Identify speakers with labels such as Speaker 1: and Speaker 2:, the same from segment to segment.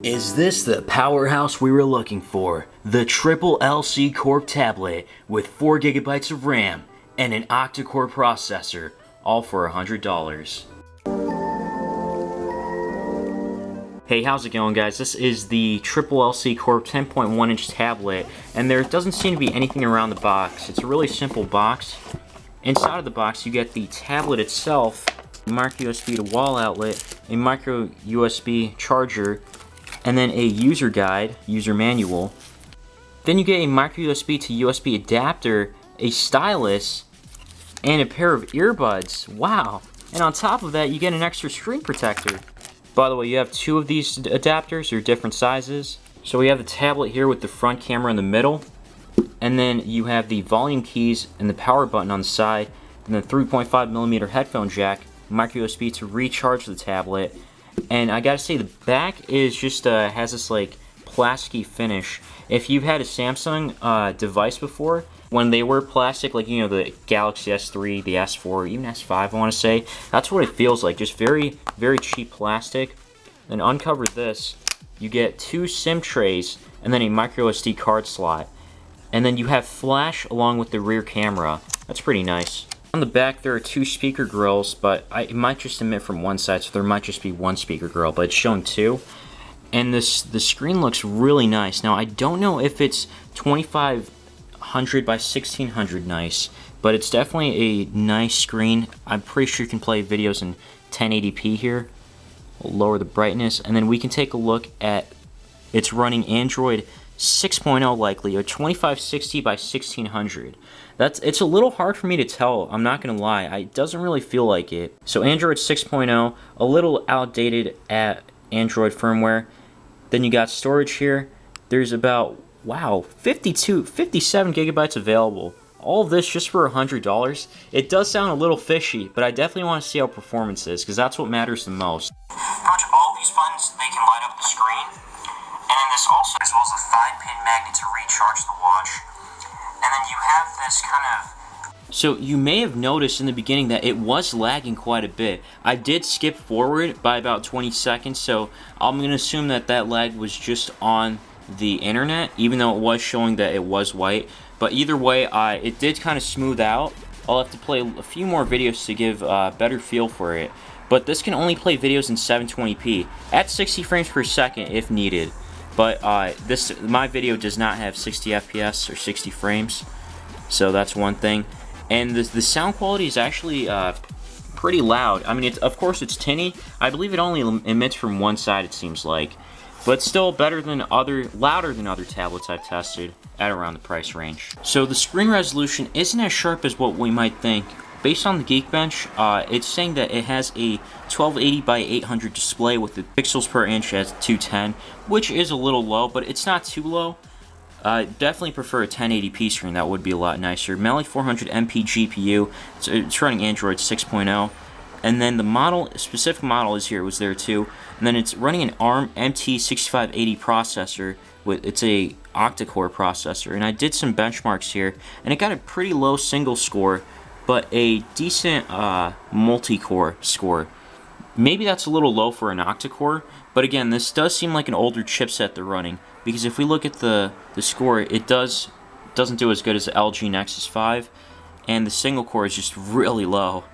Speaker 1: Is this the powerhouse we were looking for? The LLLCCORP tablet with 4 GB of RAM and an octa-core processor, all for $100. Hey, how's it going, guys? This is the LLLCCORP 10.1-inch tablet, and there doesn't seem to be anything around the box. It's a really simple box. Inside of the box, you get the tablet itself, a micro USB to wall outlet, a micro USB charger, and then a user guide, user manual. Then you get a micro USB to USB adapter, a stylus, and a pair of earbuds. Wow! And on top of that, you get an extra screen protector. By the way, you have 2 of these adapters, they're different sizes. So we have the tablet here with the front camera in the middle, and then you have the volume keys and the power button on the side, and the 3.5mm headphone jack, micro USB to recharge the tablet. And I gotta say, the back is just has this like plasticky finish. If you've had a Samsung device before, when they were plastic, like, you know, the Galaxy S3, the S4, even S5, I want to say, that's what it feels like. Just very, very cheap plastic. Then uncover this, you get 2 SIM trays and then a micro SD card slot. And then you have flash along with the rear camera. That's pretty nice. On the back, there are 2 speaker grills, but it might just emit from one side, so there might just be 1 speaker grill, but it's showing 2. And the screen looks really nice. Now, I don't know if it's 2500 by 1600 nice, but it's definitely a nice screen. I'm pretty sure you can play videos in 1080p here. We'll lower the brightness, and then we can take a look at it's running Android 6.0 likely, or 2560 by 1600. It's a little hard for me to tell, I'm not gonna lie. It doesn't really feel like it. So Android 6.0, a little outdated at Android firmware. Then you got storage here. There's about, wow, 57 gigabytes available. All of this just for $100. It does sound a little fishy, but I definitely want to see how performance is, because that's what matters the most.
Speaker 2: Pretty much all these buttons, they can light up the screen. And then this also, as well as a 5-pin magnet to recharge the watch. And then you have this kind of...
Speaker 1: So you may have noticed in the beginning that it was lagging quite a bit. I did skip forward by about 20 seconds, so I'm going to assume that that lag was just on the internet, even though it was showing that it was white. But either way, it did kind of smooth out. I'll have to play a few more videos to give a better feel for it. But this can only play videos in 720p at 60 frames per second if needed. But my video does not have 60 FPS or 60 frames, so that's one thing. And the sound quality is actually pretty loud. I mean, of course it's tinny. I believe it only emits from one side, it seems like, but still louder than other tablets I've tested at around the price range. So the screen resolution isn't as sharp as what we might think. Based on the Geekbench, it's saying that it has a 1280 by 800 display with the pixels per inch at 210, which is a little low, but it's not too low. Definitely prefer a 1080p screen. That would be a lot nicer. Mali 400 MP GPU. It's running Android 6.0, and then the specific model is here. It was there too, and then it's running an ARM MT6580 processor. It's a octa-core processor, and I did some benchmarks here, and it got a pretty low single score, but a decent multi-core score. Maybe that's a little low for an octa-core, but again, this does seem like an older chipset they're running, because if we look at the score, it doesn't do as good as the LG Nexus 5, and the single core is just really low.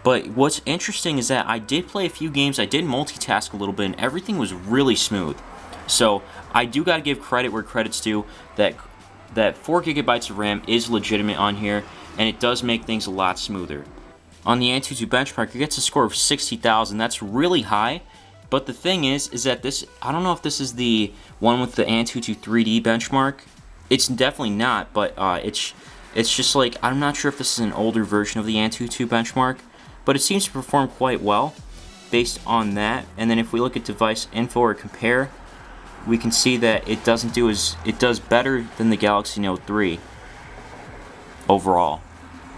Speaker 1: But what's interesting is that I did play a few games, I did multitask a little bit, and everything was really smooth. So I do gotta give credit where credit's due, that 4 gigabytes of RAM is legitimate on here, and it does make things a lot smoother. On the Antutu Benchmark, it gets a score of 60,000. That's really high, but the thing is that this, I don't know if this is the one with the Antutu 3D benchmark. It's definitely not, but it's just like, I'm not sure if this is an older version of the Antutu benchmark, but it seems to perform quite well based on that. And then if we look at device info or compare, we can see that it does better than the Galaxy Note 3 overall.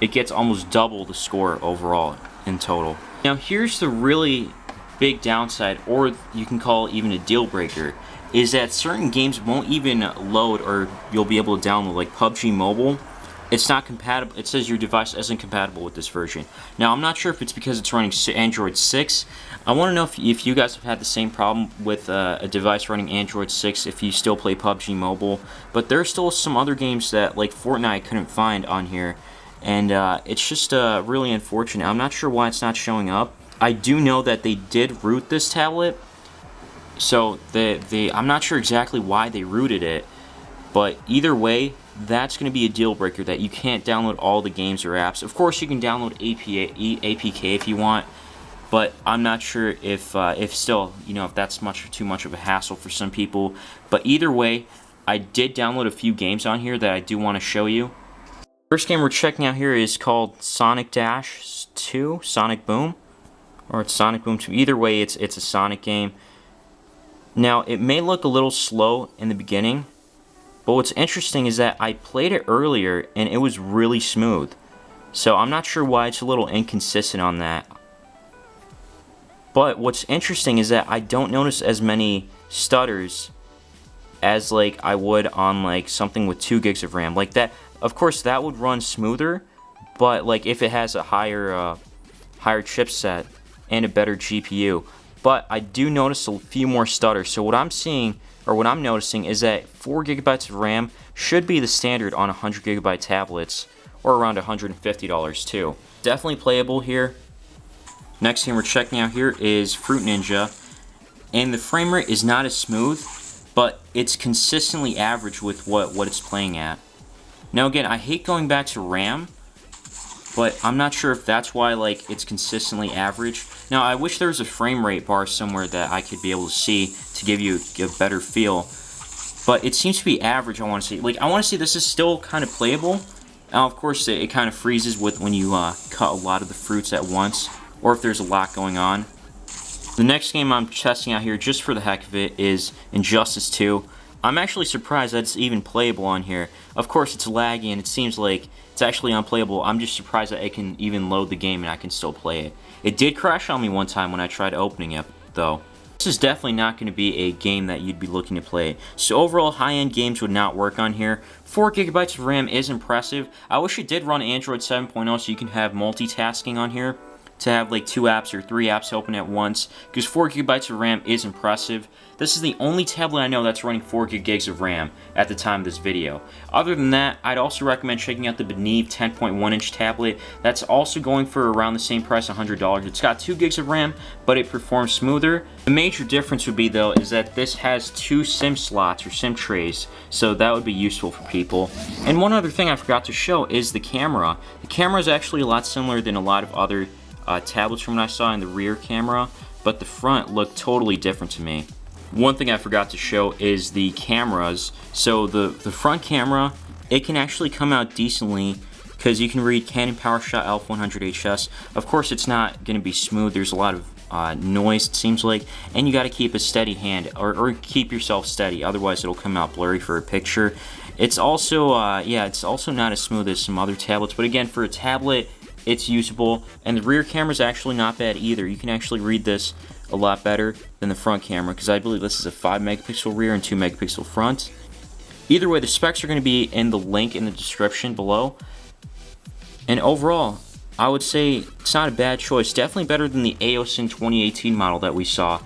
Speaker 1: It gets almost double the score overall in total. Now here's the really big downside, or you can call it even a deal breaker, is that certain games won't even load, or you'll be able to download, like PUBG Mobile. it's not compatible. It says your device isn't compatible with this version. Now, I'm not sure if it's because it's running Android 6. I want to know if you guys have had the same problem with a device running Android 6 if you still play PUBG Mobile. But there's still some other games that, like Fortnite, I couldn't find on here. And it's just really unfortunate. I'm not sure why it's not showing up. I do know that they did root this tablet. So I'm not sure exactly why they rooted it. But either way, that's going to be a deal breaker that you can't download all the games or apps. Of course, you can download APK if you want, but I'm not sure if still, if that's too much of a hassle for some people. But either way, I did download a few games on here that I do want to show you. First game we're checking out here is called Sonic Dash 2, Sonic Boom, or it's Sonic Boom 2. Either way, it's a Sonic game. Now, it may look a little slow in the beginning, but what's interesting is that I played it earlier and it was really smooth. So I'm not sure why it's a little inconsistent on that. But what's interesting is that I don't notice as many stutters as like I would on like something with 2 gigs of RAM. Like that, of course that would run smoother, but like if it has a higher chipset and a better GPU. But I do notice a few more stutters. So what I'm seeing, or what I'm noticing, is that 4 gigabytes of RAM should be the standard on 100 gigabyte tablets, or around $150 too. Definitely playable here. Next game we're checking out here is Fruit Ninja, and the frame rate is not as smooth, but it's consistently average with what it's playing at. Now again, I hate going back to RAM, but I'm not sure if that's why like it's consistently average. Now I wish there was a frame rate bar somewhere that I could be able to see to give you a better feel, but it seems to be average. I want to see, I want to see this is still kind of playable. Now of course it kind of freezes when you cut a lot of the fruits at once, or if there's a lot going on. The next game I'm testing out here just for the heck of it is Injustice 2. I'm actually surprised that it's even playable on here. Of course it's laggy and it seems like it's actually unplayable. I'm just surprised that it can even load the game and I can still play it. It did crash on me one time when I tried opening it though. This is definitely not going to be a game that you'd be looking to play. So overall, high-end games would not work on here. 4 gigabytes of RAM is impressive. I wish it did run Android 7.0 so you can have multitasking on here, to have like 2 apps or 3 apps open at once, because 4 gigabytes of RAM is impressive. This is the only tablet I know that's running 4 gigs of RAM at the time of this video. Other than that, I'd also recommend checking out the Beneve 10.1-inch tablet. That's also going for around the same price, $100. It's got 2 gigs of RAM, but it performs smoother. The major difference would be though is that this has 2 SIM slots or SIM trays, so that would be useful for people. And one other thing I forgot to show is the camera. The camera is actually a lot similar than a lot of other tablets from what I saw in the rear camera, but the front looked totally different to me. One thing I forgot to show is the cameras. So the front camera, it can actually come out decently because you can read Canon PowerShot Alpha-100HS. Of course it's not going to be smooth, there's a lot of noise it seems like, and you got to keep a steady hand, or keep yourself steady, otherwise it'll come out blurry for a picture. It's also, it's also not as smooth as some other tablets, but again, for a tablet, it's usable, and the rear camera is actually not bad either. You can actually read this a lot better than the front camera, because I believe this is a 5 megapixel rear and 2 megapixel front. Either way, the specs are going to be in the link in the description below. And overall, I would say it's not a bad choice. Definitely better than the AOSIN 2018 model that we saw.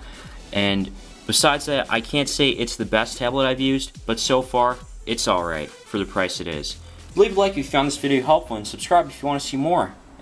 Speaker 1: And besides that, I can't say it's the best tablet I've used, but so far, it's alright for the price it is. Leave a like if you found this video helpful, and subscribe if you want to see more.